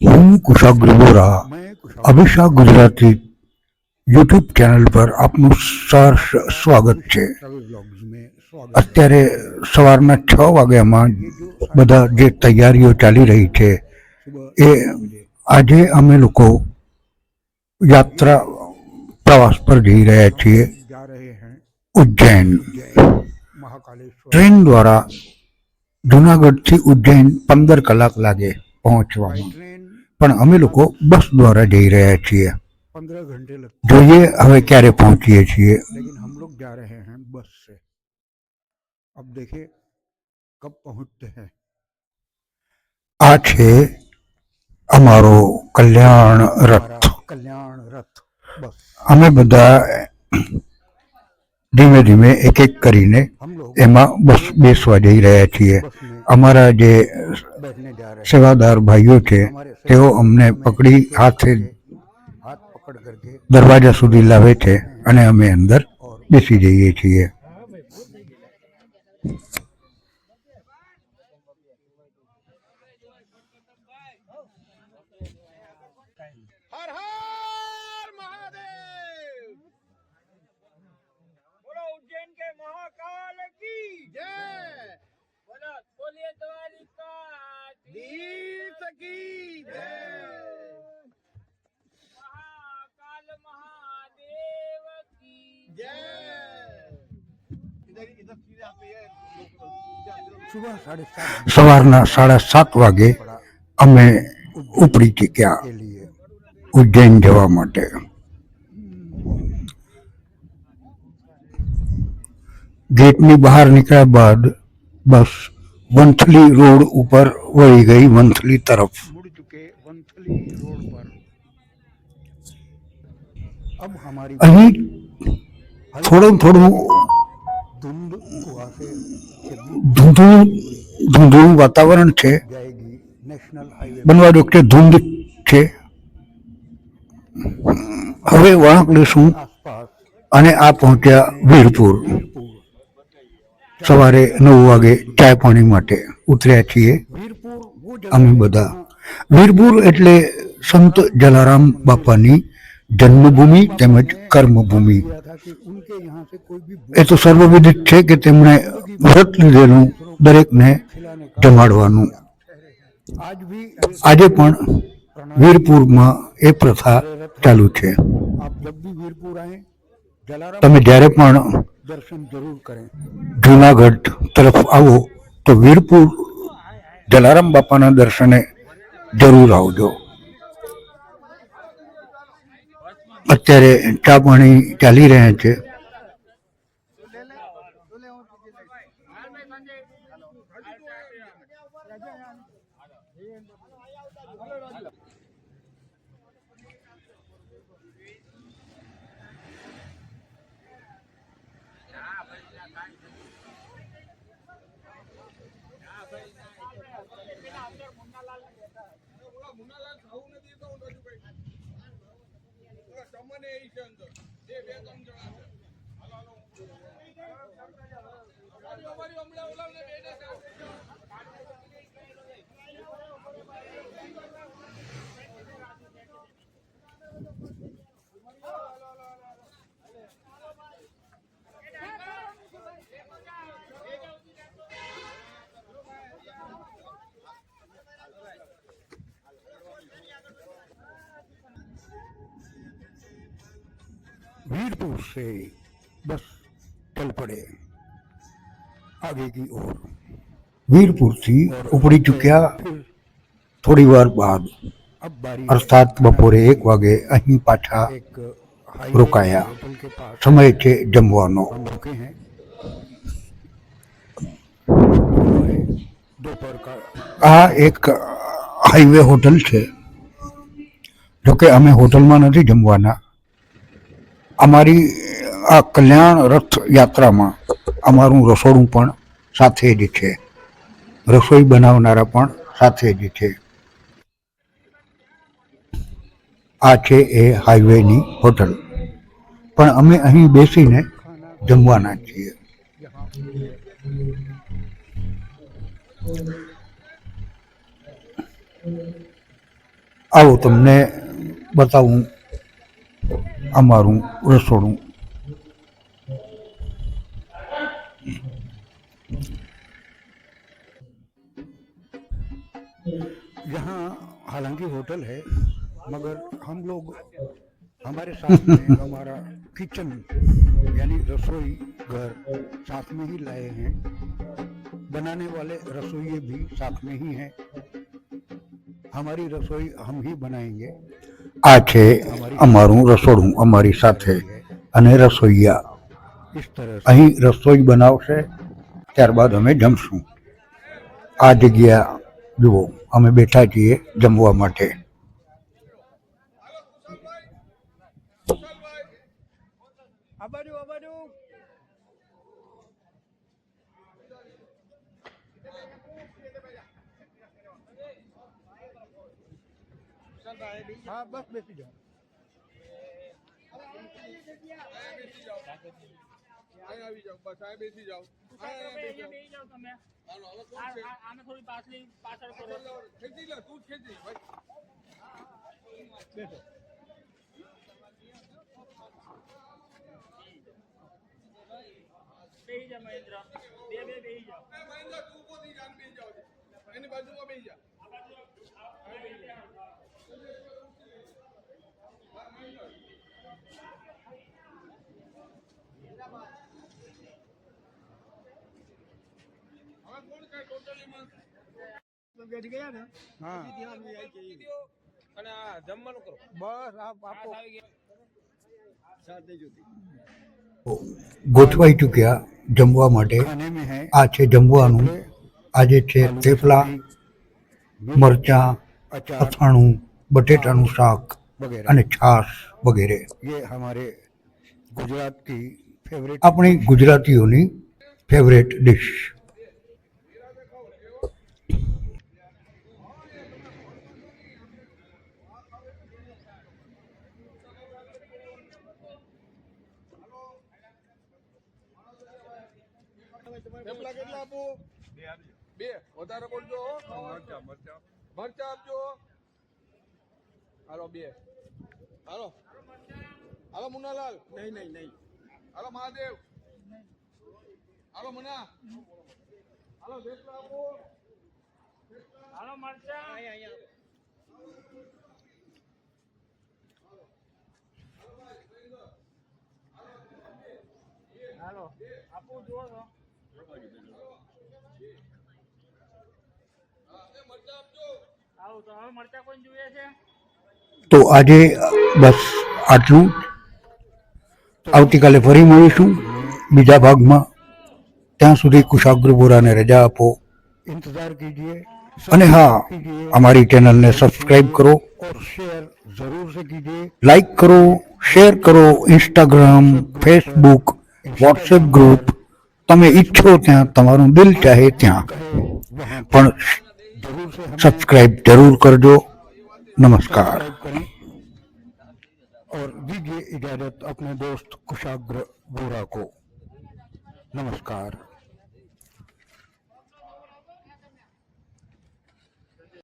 હું કુશાગ્ર બોરા અભિષા Gujarati YouTube channel પર આપનું સહર્ષ સ્વાગત છે. અત્યારે સવારના 6 વાગ્યામાં બધા જે તૈયારીઓ ચાલી રહી છે એ આજે અમે લોકો યાત્રા પ્રવાસ પર જઈ રહ્યા છીએ ઉજ્જૈન. ટ્રેન દ્વારા જુનાગઢથી ઉજ્જૈન 15 કલાક લાગે પહોંચવામાં, પણ અમે લોકો બસ દ્વારા જઈ રહ્યા છીએ. જોઈએ હવે ક્યારે પહોંચીએ છીએ. हम लोग जा रहे हैं बस से. अब देखिए कब पहुंचते हैं. આ છે અમારો કલ્યાણ રથ. અમે બધા ધીમે ધીમે એક એક કરીને એમાં બસ બેસવા જઈ રહ્યા છીએ. અમારા જે સેવાદાર ભાઈઓ છે તેઓ અમને પકડી હાથે દરવાજા સુધી લાવે છે અને અમે અંદર બેસી જઈએ છીએ. हर हर महादेव। बोलो उज्जैन के महाकाल की जय। बोलिए द्वारिकाधीश की जय। महाकाल महादेव की जय। સવારના 7:30 વાગે અમે ઉપડી ચૂક્યા ઉજ્જૈન જવા માટે. ગેટની બહાર નીકળ્યા બાદ બસ વંથલી રોડ ઉપર વળી ગઈ, વંથલી તરફ. અહીં થોડું ધૂંધળું વાતાવરણ છે. બનવા વખતે ધૂંધ છે. હવે વળાંક લેશું અને આ પહોંચ્યા વીરપુર. સવારે 9 વાગે ચાય પાણી માટે ઉતર્યા છીએ અમે બધા. વીરપુર એટલે સંત જલારામ બાપાની જન્મભૂમિ તેમજ કર્મભૂમિ. એ તો સર્વવિદિત છે કે તેમણે વ્રત લીધેલું દરેકને જમાડવાનું. આજે પણ વીરપુરમાં એ પ્રથા ચાલુ છે. તમે જ્યારે પણ જુનાગઢ તરફ આવો તો વીરપુર જલારામ બાપાના દર્શને જરૂર આવજો. અત્યારે ચા પાણી ચાલી રહ્યા છે. वीरपुर से बस चल पड़े आगे की ओर. વીરપુર થી ઉપડી ચૂક્યા થોડી વાર બાદ, અર્થાત બપોરે 1 વાગે અહીં પાછા રોકાયા. સમય છે જમવાનો. આ એક હાઈવે હોટલ છે. જોકે અમે હોટલમાં નથી જમવાના. અમારી આ કલ્યાણ રથ યાત્રામાં અમારું રસોડું પણ સાથે જ છે. રસોઈ બનાવનારા પણ સાથે જ છે. આ છે એ હાઈવેની હોટલ, પણ અમે અહીં બેસીને જમવાના છીએ. આવો તમને બતાવું અમારું રસોડું. यहाँ हालांकि होटल है मगर हम लोग हमारे साथ में हमारा किचन यानी रसोई घर साथ में ही लाए हैं. बनाने वाले रसोइये भी साथ में ही हैं. हमारी रसोई हम ही बनाएंगे. આ છે અમારું રસોડું અમારી સાથે અને રસોઈયા અહીં રસોઈ બનાવશે ત્યારબાદ અમે જમશું. આ જગ્યા જુઓ અમે બેઠા છીએ જમવા માટે. આબાજુ આબાજુ હા બસ બેસી જાઓ. આવી જાઓ બસ આ બેસી જાઓ તમે આને થોડી પાછળ કરો. ખેંચી લે તું જ ખેંચી ભાઈ બેસો. બેસી જા મહેન્દ્ર. બેસી જાઓ. મહેન્દ્ર તું ઉભો થઈ જા બેસી જાઓ એની બાજુમાં બેસી જા હવે કોણ કાંઈ ટોટલી માં બેઠી ગયા ને હા અને આ જમવાનું કરો બસ આપો. ગોઠવાઈ ચૂક્યા જમવા માટે. આ છે જમવાનું. આજે છે થેપલા, મરચાં, અથાણું, બટેટાનું શાક અને છાશ વગેરે. આપણી ગુજરાતીઓની ફેવરેટ ડિશ. થેપલા કેટલા આપું બે વધારે બોલજો મરચા આપજો હાલો બે હાલો હાલો મુનાલાલ નહીં હાલો મહાદેવ હાલો મુના હાલો થેપલા આપો હાલો મરચા. હાલો આપું જુઓ તો. આવું તો હવે મરચા કોઈ જોઈએ છે? તો આજે બસ આટલું. આવતીકાલે ફરી મળીશું બીજા ભાગમાં. ત્યાં સુધી કુશાગ્ર બોરાને રજા આપો. અને હા, અમારી ચેનલને સબસ્ક્રાઇબ કરો, લાઈક કરો, શેર કરો. ઇન્સ્ટાગ્રામ, ફેસબુક, વોટ્સએપ ગ્રુપ તમે ઈચ્છો ત્યાં, તમારું દિલ ચાહે ત્યાં, પણ सब्सक्राइब जरूर कर दो. नमस्कार. और दीजिए इजाजत अपने दोस्त कुशाग्र बोरा को. नमस्कार.